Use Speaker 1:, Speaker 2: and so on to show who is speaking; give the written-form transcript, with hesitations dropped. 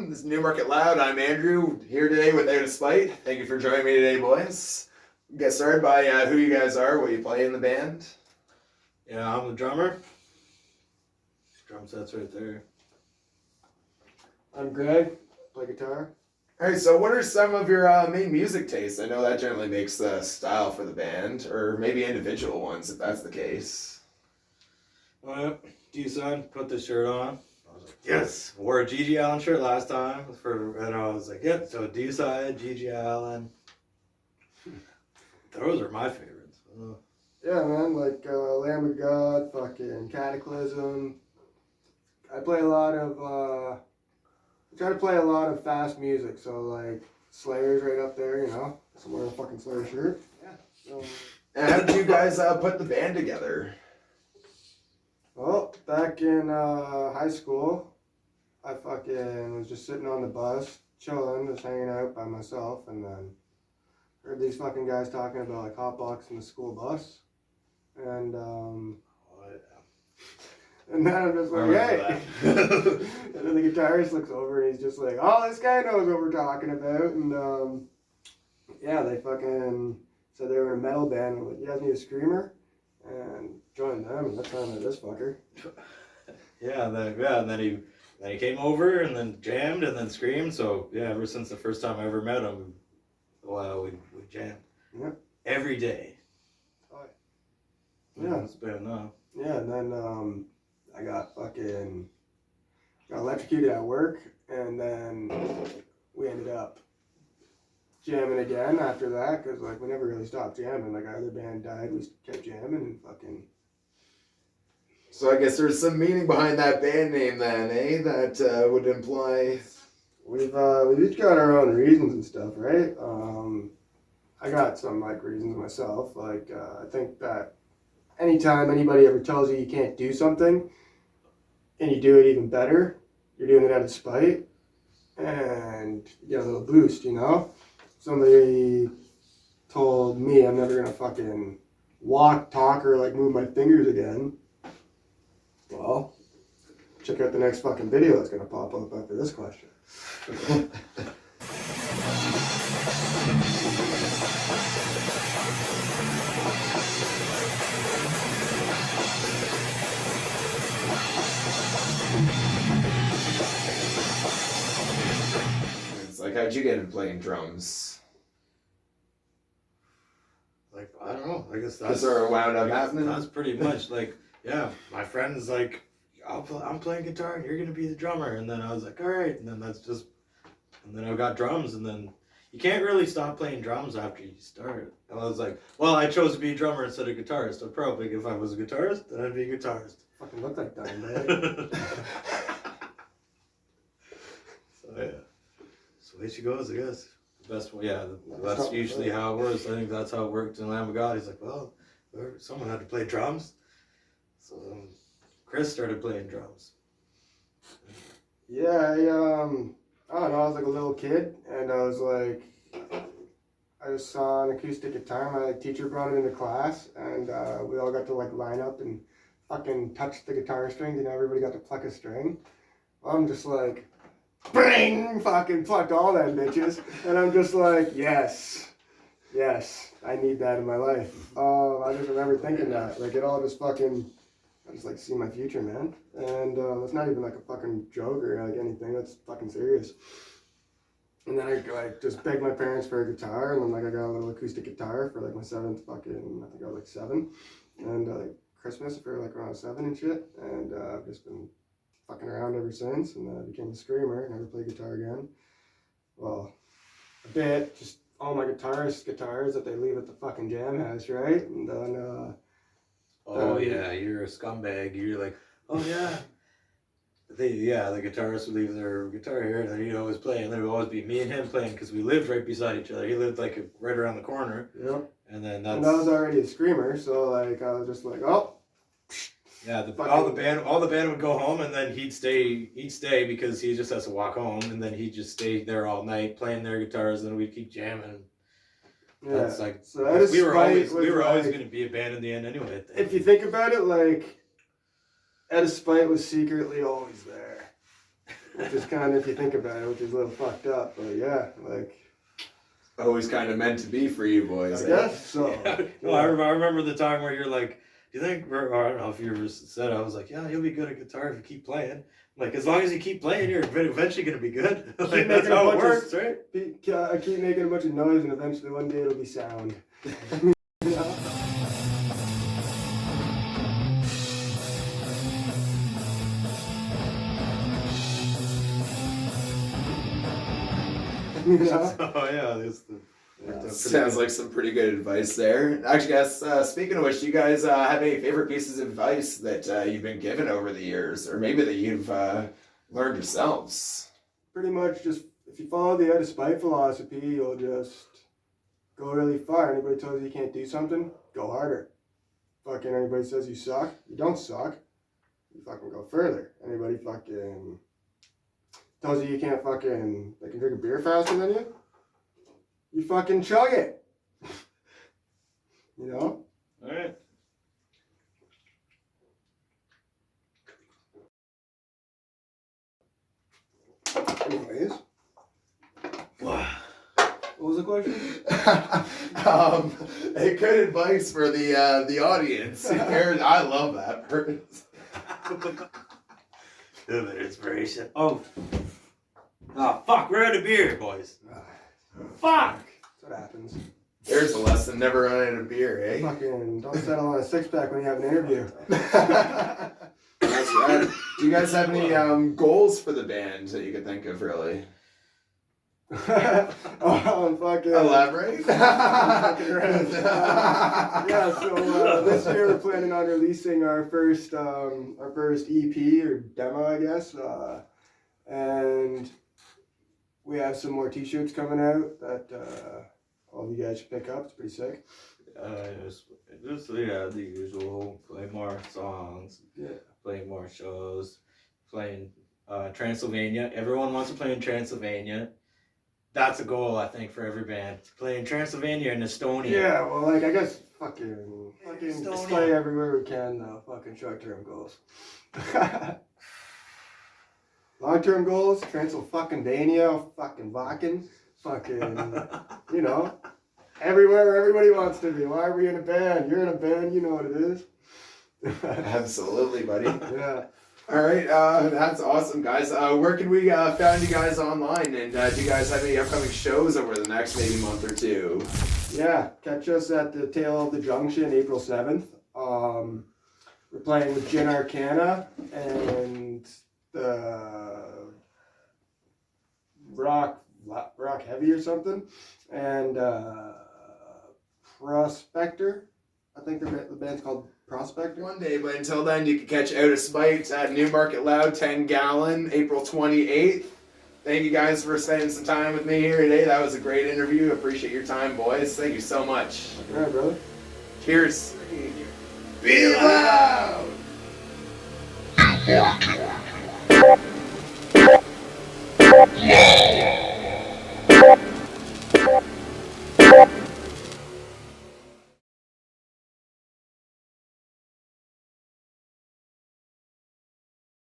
Speaker 1: This is Newmarket LOUD. I'm Andrew, here today with Out of Spite. Thank you for joining me today, boys. Get started by who you guys are, what you play in the band.
Speaker 2: Yeah, I'm the drummer. Drum set's right there.
Speaker 3: I'm Greg, play guitar.
Speaker 1: Alright, so what are some of your main music tastes? I know that generally makes the style for the band, or maybe individual ones if that's the case.
Speaker 2: Oh, yeah. D-Son put this shirt on. I was like, yes! Wore a G.G. Allen shirt last time. And I was like, yep, so D-Side, G.G. Allen. Those are my favorites.
Speaker 3: Yeah, man, like Lamb of God, fucking Cataclysm. I play a lot of, I try to play a lot of fast music, so like Slayer's right up there, you know? I'm wearing a fucking Slayer shirt. Yeah. So,
Speaker 1: And how did you guys put the band together?
Speaker 3: well, back in high school, I fucking was just sitting on the bus, chilling, just hanging out by myself, and then heard these fucking guys talking about like hotboxing the school bus. And and then I'm just like, hey. And then the guitarist looks over and he's just like, oh, this guy knows what we're talking about. And yeah, they fucking said they were in a metal band. And I'm like, you guys need a screamer? And joined them, and that's how I met this fucker.
Speaker 2: And then he came over and then jammed and then screamed. So yeah, ever since the first time I ever met him, we jammed.
Speaker 3: Yep.
Speaker 2: Every day.
Speaker 3: Oh, yeah.
Speaker 2: It's been
Speaker 3: Yeah, and then I got electrocuted at work, and then we ended up jamming again after that, because like we never really stopped jamming. Like our other band died, we kept jamming and fucking.
Speaker 1: So I guess there's some meaning behind that band name then, eh? That would imply...
Speaker 3: We've each got our own reasons and stuff, right? I got some like reasons myself. Like I think that anytime anybody ever tells you can't do something, and you do it even better, you're doing it out of spite, and you get a little boost, you know? Somebody told me I'm never gonna fucking walk, talk, or like move my fingers again. Well, check out the next fucking video that's gonna pop up after this question.
Speaker 1: It's like, how'd you get into playing drums?
Speaker 2: like, I don't know. I guess
Speaker 1: That
Speaker 2: that's
Speaker 1: sort of wound up happening?
Speaker 2: That's pretty much like, yeah, my friend's like, I'm playing guitar and you're going to be the drummer. And then I was like, all right. And then and then I got drums, and then you can't really stop playing drums after you start. And I was like, well, I chose to be a drummer instead of guitarist. So probably if I was a guitarist, then I'd be a guitarist.
Speaker 3: Fucking look like Dimebag.
Speaker 2: So yeah, so the way she goes, I guess. The best one, yeah. That's usually how it works. I think that's how it worked in Lamb of God. He's like, well, someone had to play drums, so Chris started playing drums.
Speaker 3: Yeah, I don't know, I was like a little kid, and I was like, I just saw an acoustic guitar. My teacher brought it into class, and we all got to like line up and fucking touch the guitar strings, you know, everybody got to pluck a string. I'm just like, bang, fucking plucked all them bitches, and I'm just like, yes, I need that in my life. I just remember thinking that, like it all just fucking, I just like see my future, man. And it's not even like a fucking joke or like anything, that's fucking serious. And then I like just begged my parents for a guitar, and then like I got a little acoustic guitar for like my seventh fucking, I think I was like 7. And like Christmas for like around 7 and shit. And I've just been fucking around ever since, and then I became a screamer, never played guitar again. Well, a bit, just all my guitars that they leave at the fucking jam house, right? And then
Speaker 2: Yeah, you're a scumbag. You're like, oh yeah. The guitarist would leave their guitar here, and then he'd always play, and there would always be me and him playing, because we lived right beside each other. He lived like right around the corner.
Speaker 3: Yep.
Speaker 2: And then
Speaker 3: And I was already a screamer, so like I was just like, oh.
Speaker 2: Yeah, all the band would go home, and then he'd stay because he just has to walk home, and then he'd just stay there all night playing their guitars, and we'd keep jamming.
Speaker 3: Yeah.
Speaker 2: That's like,
Speaker 3: so that
Speaker 2: we were always
Speaker 3: like,
Speaker 2: going to be a band in the end anyway.
Speaker 3: If you think about it, like, Out of Spite was secretly always there. which is kind of, if you think about it, which is a little fucked up. But yeah, like.
Speaker 1: Always kind of meant to be for you boys.
Speaker 3: I guess so.
Speaker 2: Yeah. Well, I remember the time where you're like, do you think, or I don't know if you ever said, I was like, yeah, you'll be good at guitar if you keep playing. Like, as long as you keep playing, you're eventually going to be good. Like, that's how it works, right?
Speaker 3: I keep making a bunch of noise, and eventually one day it'll be sound. You know? Yeah.
Speaker 2: Oh, yeah.
Speaker 1: Sounds like some pretty good advice there. Actually, guys, speaking of which, do you guys have any favorite pieces of advice that you've been given over the years, or maybe that you've learned yourselves?
Speaker 3: Pretty much just, if you follow the out of spite philosophy, you'll just go really far. Anybody tells you you can't do something, go harder. Fucking anybody says you suck, you don't suck. You fucking go further. Anybody fucking tells you you can't fucking, they can drink a beer faster than you, you fucking chug it. You know?
Speaker 2: Alright.
Speaker 3: Anyways. What was the question?
Speaker 1: Hey, good advice for the audience. I love that.
Speaker 2: Good inspiration. Oh, fuck, we're out of beer, boys. Fuck!
Speaker 3: That's what happens.
Speaker 1: There's a lesson: never run out of beer, eh?
Speaker 3: Fucking don't settle on a six-pack when you have an interview.
Speaker 1: That's right. Do you guys have any goals for the band that you could think of, really?
Speaker 3: Fucking
Speaker 1: Elaborate.
Speaker 3: Yeah, so this year we're planning on releasing our first EP or demo, I guess, and we have some more T-shirts coming out that all of you guys should pick up. It's pretty sick.
Speaker 2: Just the usual. Play more songs.
Speaker 3: Yeah.
Speaker 2: Play more shows. Playing Transylvania. Everyone wants to play in Transylvania. That's a goal, I think, for every band. Playing Transylvania and Estonia.
Speaker 3: Yeah, well, like, I guess fucking
Speaker 2: Estonia.
Speaker 3: just play everywhere we can, though. Fucking short-term goals. Long-term goals, Transylvania, fucking Vakken, fucking, you know, everywhere everybody wants to be. Why are we in a band? You're in a band, you know what it is.
Speaker 1: Absolutely, buddy.
Speaker 3: Yeah.
Speaker 1: All right, that's awesome, guys. Where can we find you guys online? And do you guys have any upcoming shows over the next maybe month or two?
Speaker 3: Yeah, catch us at the Tail of the Junction, April 7th. We're playing with Gin Arcana and Rock Heavy or something, and Prospector. I think the band's called Prospector.
Speaker 1: One day, but until then, you can catch Out of Spite at Newmarket LOUD 10 Gallon, April 28th. Thank you guys for spending some time with me here today. That was a great interview. Appreciate your time, boys. Thank you so much.
Speaker 3: All right, brother.
Speaker 1: Cheers. Be loud!